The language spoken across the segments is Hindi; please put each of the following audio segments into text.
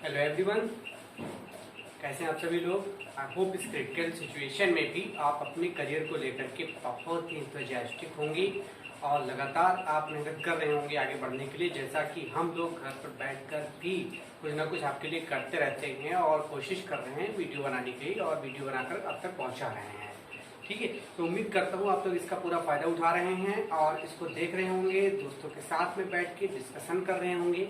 हेलो एवरीवन, कैसे हैं आप सभी लोग। आई होप इस क्रिटिकल सिचुएशन में भी आप अपने करियर को लेकर के बहुत ही इंथुजियास्टिक होंगी और लगातार आप मेहनत कर रहे होंगे आगे बढ़ने के लिए, जैसा कि हम लोग घर पर बैठकर भी कुछ ना कुछ आपके लिए करते रहते हैं और कोशिश कर रहे हैं वीडियो बनाने के लिए और वीडियो बनाकर आप तक पहुँचा रहे हैं। ठीक है, तो उम्मीद करता हूँ आप लोग इसका पूरा फायदा उठा रहे हैं और इसको देख रहे होंगे, दोस्तों के साथ में बैठ के डिस्कशन कर रहे होंगे।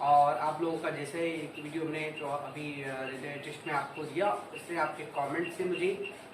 और आप लोगों का जैसे एक वीडियो ने जो अभी लेटेस्ट में आपको दिया, उससे आपके कमेंट से मुझे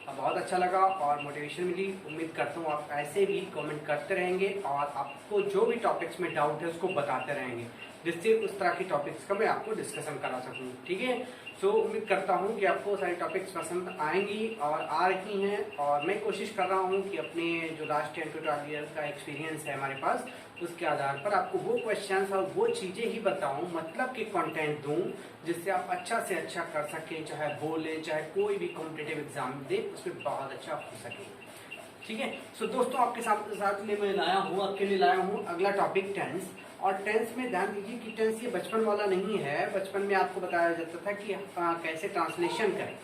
बहुत अच्छा लगा और मोटिवेशन मिली। उम्मीद करता हूँ आप ऐसे भी कमेंट करते रहेंगे और आपको जो भी टॉपिक्स में डाउट है उसको बताते रहेंगे, जिससे उस तरह की टॉपिक्स का मैं आपको डिस्कशन करा सकूँ। ठीक है, सो उम्मीद करता हूँ कि आपको सारी टॉपिक्स पसंद आएंगी और आ रही हैं। और मैं कोशिश कर रहा हूँ कि अपने जो लास्ट 10 to 12 ईयर का एक्सपीरियंस है हमारे पास, उसके आधार पर आपको वो क्वेश्चंस और वो चीज़ें ही बताऊँ, मतलब कि कंटेंट दूँ जिससे आप अच्छा से अच्छा कर सकें, चाहे बोलें चाहे कोई भी कॉम्पिटिटिव एग्जाम दे उसमें बहुत अच्छा हो सके। ठीक है, सो दोस्तों आपके साथ में मैं लाया हूँ, आपके लिए लाया हूँ अगला टॉपिक टेंस। और टेंस में ध्यान दीजिए कि टेंस ये बचपन वाला नहीं है। बचपन में आपको बताया जाता था कि कैसे ट्रांसलेशन करें,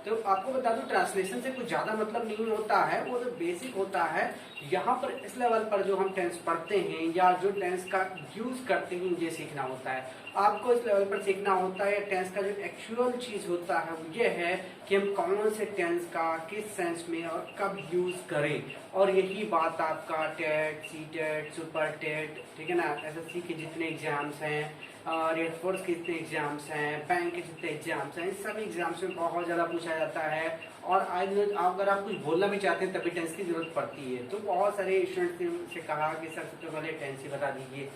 तो आपको बता दूं ट्रांसलेशन से कुछ ज़्यादा मतलब नहीं होता है, वो तो बेसिक होता है। यहाँ पर इस लेवल पर जो हम टेंस पढ़ते हैं या जो टेंस का यूज़ करते हैं ये सीखना होता है। आपको इस लेवल पर सीखना होता है। टेंस का जो एक्चुअल चीज़ होता है वो ये है कि हम कौन से टेंस का किस सेंस में और कब यूज़ करें। और यही बात आपका TET, C TET, super TET, ठीक है ना, एसएससी के जितने एग्जाम्स हैं, रेड फोर्स के जितने एग्जाम्स हैं, बैंक के जितने एग्जाम्स हैं, इस सभी एग्जाम्स में बहुत ज़्यादा पूछा जाता है। और आज अगर आप कुछ बोलना भी चाहते हैं तभी टेंस की जरूरत पड़ती है। तो बहुत सारे स्टूडेंट्स से कहा कि सर सबसे पहले टेंस ही बता दीजिए।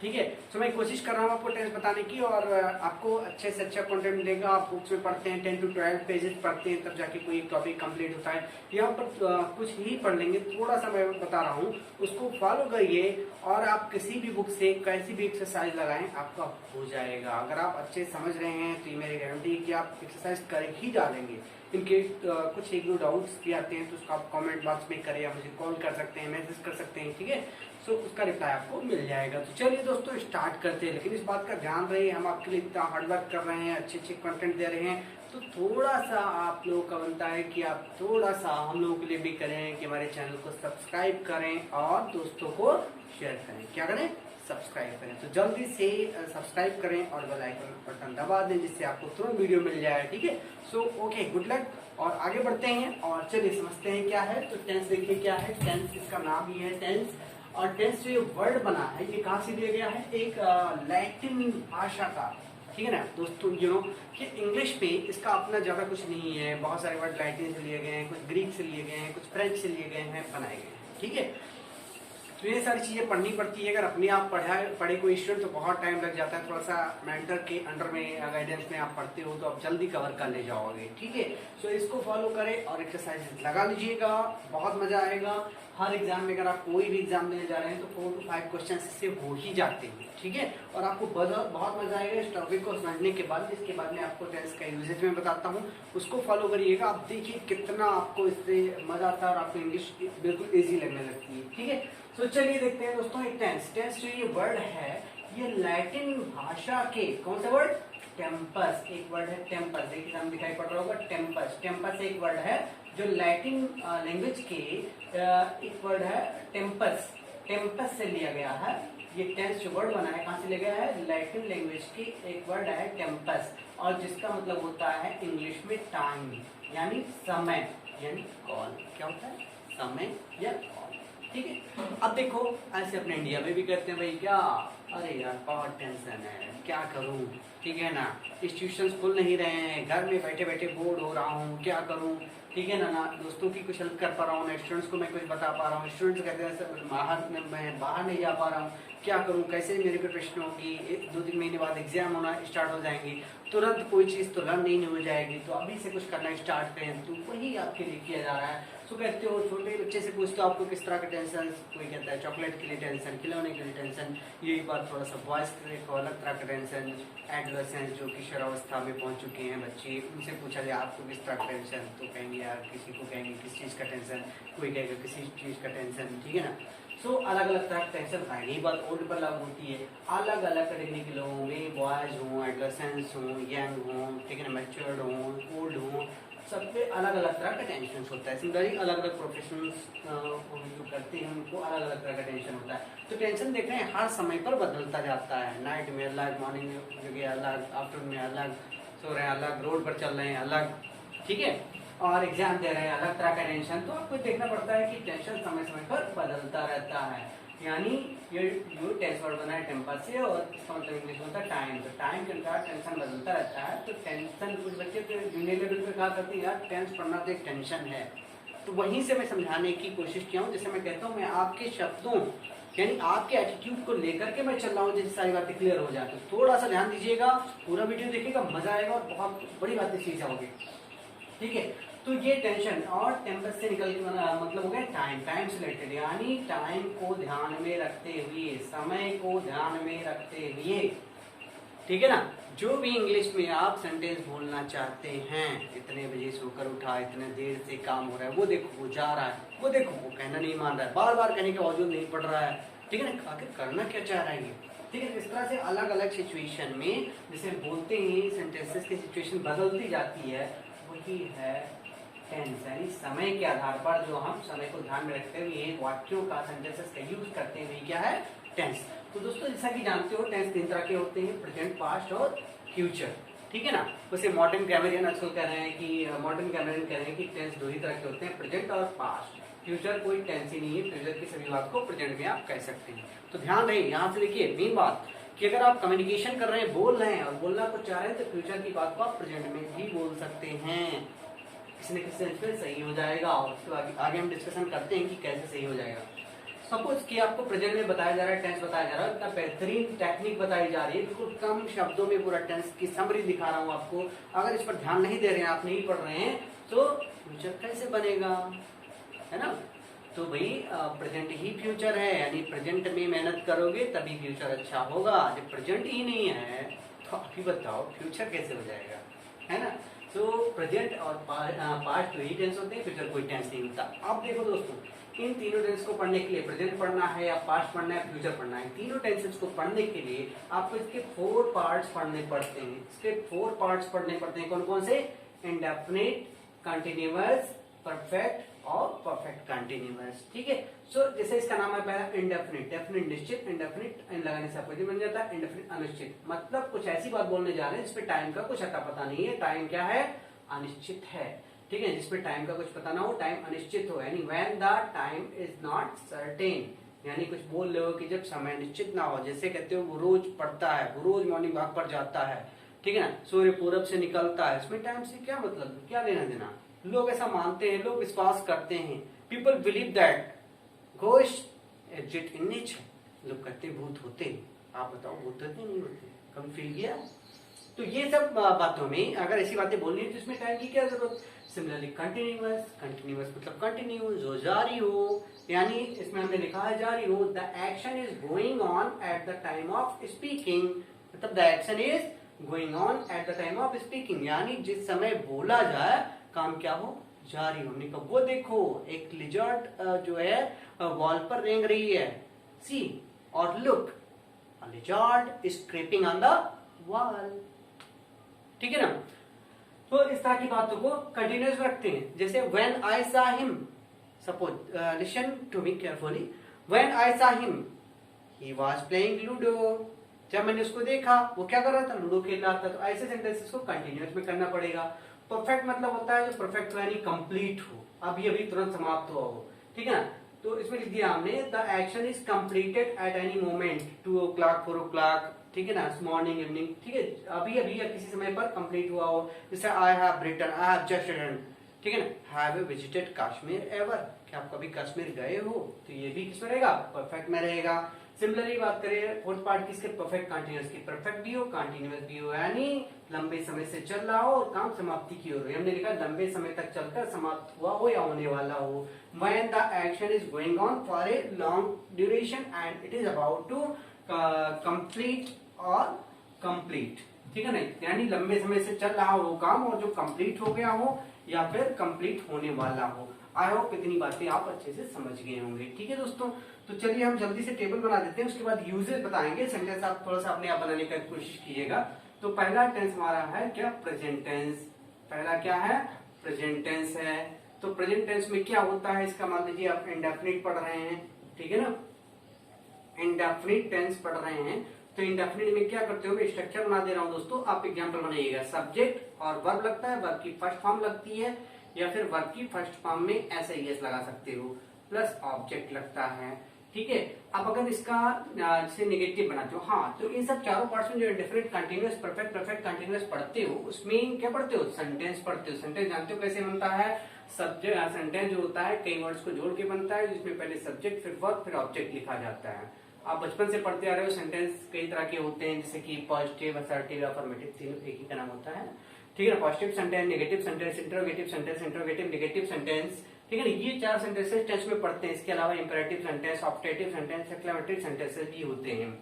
ठीक है, तो मैं कोशिश कर रहा हूँ आपको टेंस बताने की और आपको अच्छे से अच्छा कंटेंट मिलेगा। आप बुक्स में पढ़ते हैं 10 to 12 पेजेस पढ़ते हैं तब जाके कोई टॉपिक कंप्लीट होता है। यहाँ पर कुछ ही पढ़ लेंगे, थोड़ा सा मैं बता रहा हूँ, उसको फॉलो करिए और आप किसी भी बुक से कैसी भी एक्सरसाइज लगाएं आपका हो जाएगा। अगर आप अच्छे समझ रहे हैं तो ये मेरी गारंटी है कि आप एक्सरसाइज कर ही डालेंगे। इनके कुछ एक दो डाउट्स भी आते हैं तो उसका आप कमेंट बॉक्स में करें या मुझे कॉल कर सकते हैं, मैसेज कर सकते हैं। ठीक है, सो उसका रिप्लाई आपको मिल जाएगा। तो चलिए दोस्तों स्टार्ट करते हैं। लेकिन इस बात का ध्यान रहे, हम आपके लिए इतना हार्डवर्क कर रहे हैं, अच्छे अच्छे कंटेंट दे रहे हैं, तो थोड़ा सा आप लोगों का बनता है कि आप थोड़ा सा हम लोगों के लिए भी करें कि हमारे चैनल को सब्सक्राइब करें और दोस्तों को शेयर करें। क्या करें? सब्सक्राइब करें। तो जल्दी से सब्सक्राइब करें और बेल आइकन बटन दबा दें जिससे आपको तुरंत वीडियो मिल जाए। ठीक है, सो ओके, गुड लक और आगे बढ़ते हैं और चलिए समझते हैं क्या है। तो टेंस देखिए क्या है। टेंस, इसका नाम ही है टेंस। और टेंस जो ये वर्ड बना है ये कहाँ से लिया गया है? एक लैटिन भाषा का। ठीक है ना दोस्तों, यू नो कि इंग्लिश पे इसका अपना ज़्यादा कुछ नहीं है। बहुत सारे वर्ड लैटिन से लिए गए हैं, कुछ ग्रीक से लिए गए हैं, कुछ फ्रेंच से लिए गए हैं, बनाए गए हैं। ठीक है, तो ये सारी चीज़ें पढ़नी पड़ती है। अगर अपने आप पढ़े कोई स्टूडेंट तो बहुत टाइम लग जाता है। थोड़ा सा मेंटर के अंडर में गाइडेंस में आप पढ़ते हो तो आप जल्दी कवर कर ले जाओगे। ठीक है, सो इसको फॉलो करें और एक्सरसाइज लगा लीजिएगा, बहुत मजा आएगा। हर एग्जाम में अगर आप कोई भी एग्जाम देने जा रहे हैं तो 4 to 5 क्वेश्चन इससे हो ही जाते हैं। ठीक है, और आपको बहुत मजा आएगा इस टॉपिक को समझने के बाद। इसके बाद में आपको टेंस का यूजेज में बताता हूँ, उसको फॉलो करिएगा। आप देखिए कितना आपको इससे मजा आता है और आपको इंग्लिश बिल्कुल ईजी लगने लगती है। ठीक है, तो चलिए देखते हैं दोस्तों एक टेंस। टेंस जो ये वर्ड है ये लैटिन भाषा के कौन सा वर्ड? टेम्पस। एक वर्ड है टेम्पस, देखिए नाम दिखाई पड़ रहा होगा टेम्पस। टेम्पस एक वर्ड है जो लैटिन लैंग्वेज के एक वर्ड है टेम्पस। टेम्पस से लिया गया है। ये टेंस जो वर्ड बना है कहाँ से लिया गया है? लैटिन लैंग्वेज की एक वर्ड है टेम्पस, और जिसका मतलब होता है इंग्लिश में टाइम, यानी समय, यानी कॉल। क्या होता है? समय या कॉल। ठीक है, अब देखो ऐसे अपने इंडिया में भी कहते हैं भाई क्या, अरे यार बहुत टेंशन है, क्या करूं। ठीक है ना, इंस्टीट्यूशंस खुल नहीं रहे हैं, घर में बैठे बैठे बोर हो रहा हूं, क्या करूं। ठीक है ना, दोस्तों की कुछ हेल्प कर पा रहा हूँ ना, स्टूडेंट्स को मैं कुछ बता पा रहा हूँ। स्टूडेंट्स कहते हैं सर मैं बाहर नहीं जा पा रहा हूँ, क्या करूँ, कैसे मेरी प्रिपरेशन होगी। 2-3 महीने बाद एग्जाम होना स्टार्ट हो जाएंगी, तुरंत कोई चीज़ तो लर्न नहीं हो जाएगी, तो अभी से कुछ करना स्टार्ट करें। तो वही आपके लिए किया जा रहा है। तो कहते हो छोटे बच्चे से पूछते हो आपको किस तरह का टेंशन, कोई कहता है चॉकलेट के लिए टेंशन, खिलौने के लिए टेंशन। यही बात थोड़ा सा बॉयज के लिए अलग तरह का टेंशन, एडोलेसेंस जो किशोरावस्था में पहुंच चुके हैं बच्चे, उनसे पूछा जाए आपको किस तरह का टेंशन, तो कहेंगे यार किसी को कहेंगे किस चीज़ का टेंशन, कोई कहेगा किसी चीज़ का टेंशन। ठीक है ना, सो अलग अलग तरह की टेंशन होता है। यही बात ओल्ड पर लागू होती है। अलग अलग कैटेगरी के लोग होंगे, बॉयज हों, एडोलेसेंट्स हों, यंग हों, ठीक है ना, मैच्योर्ड हों, ओल्ड हों, सब पे अलग अलग तरह का टेंशन होता है। सिमिलरली अलग अलग प्रोफेशंस जो करते हैं उनको अलग अलग तरह का टेंशन होता है। तो टेंशन देख रहे हैं हर समय पर बदलता जाता है। नाइट में अलग, मॉर्निंग में अलग, आफ्टरनून में अलग, सो रहे हैं अलग, रोड पर चल रहे हैं अलग, ठीक है, और एग्जाम दे रहे हैं अलग तरह का टेंशन। तो आपको देखना पड़ता है कि टेंशन समय समय पर बदलता रहता है। यानी ये जो टेंस वर्ड बना है टेम्पर से, और इसका मतलब इंग्लिश में होता है टाइम। तो टाइम के अनुसार टेंशन बदलता रहता है। तो टेंशन कुछ बच्चे जूनियर लेवल पे कहा करते हैं यार टेंस पढ़ना तो एक टेंशन है। तो वहीं से मैं समझाने की कोशिश किया हूँ। जैसे मैं कहता हूँ मैं आपके शब्दों यानी आपके एटीट्यूड को लेकर के मैं चल रहा हूँ, जैसे सारी बातें क्लियर हो जाए। तो थोड़ा सा ध्यान दीजिएगा, पूरा वीडियो देखिएगा, मजा आएगा और बहुत बड़ी बातें सीख जाओगे, ठीक है। तो ये टेंशन और टेम्पर से निकल के मतलब हो गया टाइम, टाइम से रिलेटेड, यानी टाइम को ध्यान में रखते हुए, समय को ध्यान में रखते हुए, ठीक है ना। जो भी इंग्लिश में आप सेंटेंस बोलना चाहते हैं, इतने बजे सोकर उठा, इतने देर से काम हो रहा है, वो देखो वो जा रहा है, वो देखो वो कहना नहीं मान रहा है, बार बार कहने के बावजूद नहीं पढ़ रहा है, ठीक है ना, आखिर करना क्या चाह रहा है ये, ठीक है। इस तरह से अलग अलग सिचुएशन में जिसे बोलते हैं सेंटेंसेस की सिचुएशन बदलती जाती है, वही है टेंस। यानी समय के आधार पर जो हम समय को ध्यान में रखते हुए वाक्यों का, सेंटेंसेस का यूज करते हुए क्या है टेंस। तो दोस्तों जैसा कि जानते हो टेंस तीन तरह के होते हैं, प्रेजेंट, पास्ट और फ्यूचर, ठीक है ना। वैसे मॉडर्न ग्रामरियन आजकल कह रहे हैं कि मॉडर्न ग्रामरियन कह रहे हैं कि टेंस दो ही तरह के होते हैं, प्रेजेंट और पास्ट। फ्यूचर कोई टेंस ही नहीं है, फ्यूचर की सभी बात को प्रेजेंट में आप कह सकते हैं। तो ध्यान रहे यहाँ से देखिए मेन बात कि अगर आप कम्युनिकेशन कर रहे हैं, बोल रहे हैं और बोलना कुछ चाह रहे हैं, तो फ्यूचर की बात को आप प्रेजेंट में भी बोल सकते हैं। किसी न किसी सेंस में सही हो जाएगा, और उसके आगे हम डिस्कशन करते हैं कि कैसे सही हो जाएगा। सपोज कि आपको प्रेजेंट में बताया जा रहा है, टेंस बताया जा रहा है, इतना बेहतरीन टेक्निक बताई जा रही है, बिल्कुल कम शब्दों में पूरा टेंस की समरी दिखा रहा हूँ आपको। अगर इस पर ध्यान नहीं दे रहे हैं, आप नहीं पढ़ रहे हैं, तो फ्यूचर कैसे बनेगा, है ना। तो भाई प्रेजेंट ही फ्यूचर है, यानी प्रेजेंट में मेहनत करोगे तभी फ्यूचर अच्छा होगा। जब प्रेजेंट ही नहीं है तो आप ही बताओ फ्यूचर कैसे हो जाएगा, है ना। तो प्रेजेंट और पास्ट ही टेंस होते हैं, फ्यूचर कोई टेंस नहीं होता। अब देखो दोस्तों, इन तीनों टेंस को पढ़ने के लिए प्रेजेंट पढ़ना है या पास्ट पढ़ना है, फ्यूचर पढ़ना है, तीनों टेंसेस को पढ़ने के लिए आपको इसके 4 पार्ट्स पढ़ने पड़ते हैं। इसके 4 पार्ट्स पढ़ने पड़ते हैं, कौन कौन से, इंडेफिनिट, कंटिन्यूअस, परफेक्ट और परफेक्ट कंटिन्यूअस, ठीक है। सो जैसे इसका नाम है पहला इंडेफिनिट, डेफिनिट निश्चित, इंडेफिनिट इन लगाने से अपोजिट बन जाता है, इंडेफिनिट अनिश्चित। मतलब कुछ ऐसी बात बोलने जा रहे हैं जिसपे टाइम का कुछ अता पता नहीं है, टाइम क्या है, अनिश्चित है, ठीक है। जिसपे टाइम का कुछ पता ना हो, टाइम अनिश्चित हो, यानी when the time is not certain, यानी कुछ बोल रहे हो कि जब समय निश्चित ना हो। जैसे कहते हो वो रोज पढ़ता है, वो रोज मॉर्निंग वॉक पर जाता है, ठीक है ना, सूर्य पूरब से निकलता है, इसमें टाइम से क्या मतलब, क्या लेना देना। लोग ऐसा मानते हैं, लोग विश्वास करते हैं, people believe that ghost exist in nature. लोग कहते हैं भूत होते हैं, आप बताओ भूत होते नहीं होते, कभी फील किया। तो ये सब बातों में अगर ऐसी बातें बोलनी है तो इसमें टाइम की क्या जरूरत। सिमिलरली कंटिन्यूअस, कंटिन्यूअस मतलब कंटिन्यू, जो जारी हो, यानी इसमें हमने लिखा है जारी हो, the action is going on at the time of speaking, मतलब the action is going on at the time of speaking, यानी जिस समय बोला जाए काम क्या हो, जारी होने का। वो देखो एक लिजर्ड जो है वॉल पर रेंग रही है, सी, और look a lizard is creeping on the wall, ठीक है ना। तो इस तरह की बातों को कंटिन्यूअस रखते हैं। जैसे when I saw him, suppose listen to me carefully, when I saw him he was playing ludo, जब मैंने उसको देखा वो क्या कर रहा था, लूडो खेल रहा था। तो ऐसे सेंटेंसेस को कंटिन्यूअस में करना पड़ेगा। परफेक्ट मतलब होता है जो परफेक्ट यानी कंप्लीट हो, अभी अभी तुरंत समाप्त हुआ हो, ठीक है ना। तो इसमें लिख दिया हमने the action is completed at any moment, 2 o'clock 4 o'clock, ठीक है ना, मॉर्निंग इवनिंग, ठीक है, अभी अभी या किसी समय पर कंप्लीट हुआ हो। जैसे I have written, I have just written, ठीक है ना। Have you visited Kashmir ever, क्या आप कभी कश्मीर गए हो, तो ये भी किसमें रहेगा, परफेक्ट में रहेगा। सिमिलरली बात करें फोर्थ पार्ट किसके, परफेक्ट कंटिन्यूअस की, परफेक्ट भी हो कंटिन्यूअस भी हो, यानी लंबे समय से चल रहा हो और काम समाप्ति की ओर। हमने लिखा लंबे समय तक चलकर समाप्त हुआ हो या होने वाला हो। When the action is going on for a long duration and it is about to complete or complete, ठीक है ना, यानी लंबे समय से चल रहा हो काम और जो कंप्लीट हो गया हो या फिर कंप्लीट होने वाला हो। आई होप इतनी बातें आप अच्छे से समझ गए होंगे। ठीक है दोस्तों, तो चलिए हम जल्दी से टेबल बना देते हैं, उसके बाद यूजेस बताएंगे। सेंटेंस आप थोड़ा सा अपने आप बनाने की कोशिश कीजिएगा। तो पहला टेंस हमारा है क्या, प्रेजेंट टेंस। पहला क्या है, प्रेजेंट टेंस है। तो प्रेजेंट टेंस में क्या होता है, इसका मान लीजिए आप इंडेफिनिट पढ़ रहे हैं, ठीक है ना, इंडेफिनिट टेंस पढ़ रहे हैं। तो इंडेफिनिट में क्या करते हो, मैं स्ट्रक्चर बना दे रहा हूं दोस्तों, आप एग्जांपल बनाइएगा। सब्जेक्ट और वर्ब लगता है, वर्ब की फर्स्ट फॉर्म लगती है, या फिर वर्ब की फर्स्ट फॉर्म में एस लगा सकते हो, प्लस ऑब्जेक्ट लगता है। ठीक है, अब अगर इसका जैसे नेगेटिव बनाते हो, हाँ, तो इन सब चारों पार्ट्स में जो indefinite, continuous, perfect, perfect continuous पढ़ते हो, उसमें क्या पढ़ते हो, सेंटेंस पढ़ते हो। सेंटेंस जानते हो कैसे बनता है, सब्जेक्ट सेंटेंस जो होता है कई वर्ड्स को जोड़ के बनता है, जिसमें पहले सब्जेक्ट, फिर वर्ब, फिर ऑब्जेक्ट लिखा जाता है। आप बचपन से पढ़ते आ रहे हो, सेंटेंस कई तरह के होते हैं, जैसे कि पॉजिटिव, असर्टिव, अफर्मेटिव, तीनों एक ही का नाम होता है, ठीक है ना। Positive sentence, negative sentence, interrogative sentence, interrogative negative sentence, ठीक है ना। ये 4 सेंटेंसेस टेंस में पढ़ते हैं। इसके अलावा imperative sentence, optative sentence, exclamatory sentences भी होते हैं।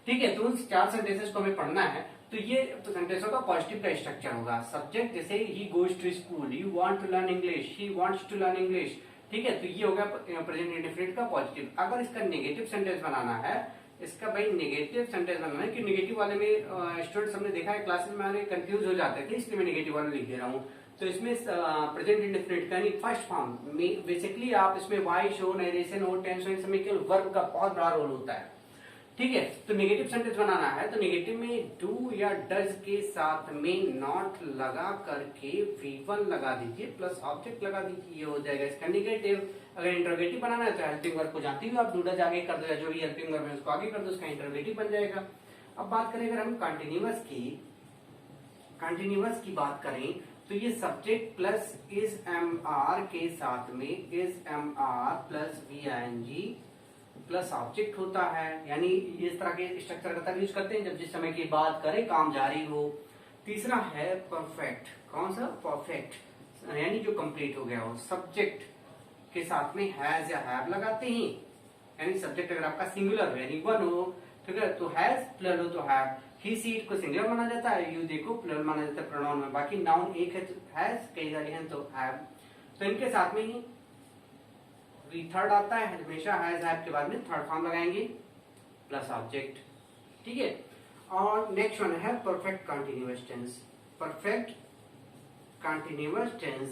ठीक है, तो उन 4 सेंटेंसेस को हमें पढ़ना है। तो ये तो सेंटेंस होगा, पॉजिटिव का स्ट्रक्चर होगा। सब्जेक्ट जैसे ही goes to school, you want to learn English, he wants to learn English, ठीक है, तो ये होगा प्रेजेंट इंडेफिनिट का पॉजिटिव। अगर इसका नेगेटिव सेंटेंस बनाना है, इसका भाई नेगेटिव सेंटेंस बनाना है, कि नेगेटिव वाले में स्टूडेंट्स हमने देखा है क्लासेस में आने कंफ्यूज हो जाते थे, इसलिए मैं नेगेटिव वाले लिख दे रहा हूँ। तो इसमें प्रेजेंट इंडेफिनिट का फर्स्ट फॉर्म में बेसिकली आप इसमें वाई, शो, नरेशन और टेंस, इन सब केवल वर्ब का बहुत बड़ा रोल होता है। ठीक है, तो नेगेटिव सेंटेंस बनाना है, तो नेगेटिव में डू या डज के साथ में नॉट लगा करके V1 लगा दीजिए, प्लस ऑब्जेक्ट लगा दीजिए, ये हो जाएगा इसका नेगेटिव। अगर इंटरोगेटिव बनाना है तो हेल्पिंग वर्ब को जानती हो आप, डू डज आगे कर दो, या जो भी हेल्पिंग वर्ब है उसको आगे कर दो, उसका इंटरोगेटिव बन जाएगा। अब बात करें अगर हम कंटिन्यूअस की बात करें, तो ये सब्जेक्ट प्लस इज MR के साथ में is MR plus VING plus object होता है। यानी इस तरह के स्ट्रक्चर का तब यूज करते हैं जब जिस समय की बात करें काम जारी हो। तीसरा है परफेक्ट। कौन सा, परफेक्ट, यानी जो कंप्लीट हो गया हो। सब्जेक्ट के साथ में हैज या हैव लगाते हैं, यानी सब्जेक्ट अगर आपका सिंगुलर हो यानी वन हो, ठीक है, तो हैज, प्लुरल हो तो हैव। ही सी इट को सिंगुलर माना जाता है, यू देखो प्लुरल माना जाता है प्रोनाउन में। बाकी नाउन एक है तो हैज, कई सारे हैं तो हैव। तो इनके साथ में ही थर्ड आता है, हमेशा हैज हैव के बाद में थर्ड फॉर्म लगाएंगे प्लस ऑब्जेक्ट। ठीक है, और नेक्स्ट वन है perfect continuous tense. Perfect continuous tense,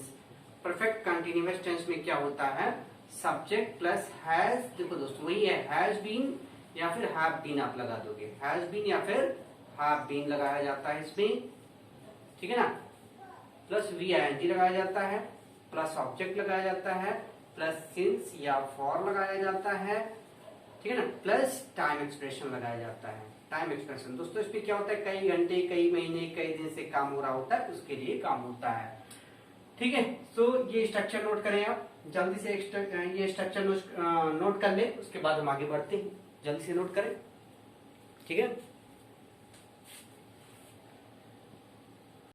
perfect continuous tense में क्या होता है, सब्जेक्ट प्लस हैज, देखो दोस्तों वही है, हैज बीन या फिर हैव बीन आप लगा दोगे, हैज बीन या फिर हैव बीन लगाया जाता है इसमें, ठीक है ना, प्लस VING लगाया जाता है, प्लस ऑब्जेक्ट लगाया जाता है, प्लस सिंस या फॉर लगाया जाता है, ठीक है ना, प्लस टाइम एक्सप्रेशन लगाया जाता है। टाइम एक्सप्रेशन दोस्तों इसमें क्या होता है, कई घंटे, कई महीने, कई दिन से काम हो रहा होता है, उसके लिए काम होता है। ठीक है, तो ये स्ट्रक्चर नोट करें आप जल्दी से, ये स्ट्रक्चर नोट कर ले, उसके बाद हम आगे बढ़ते हैं, जल्दी से नोट करें, ठीक है।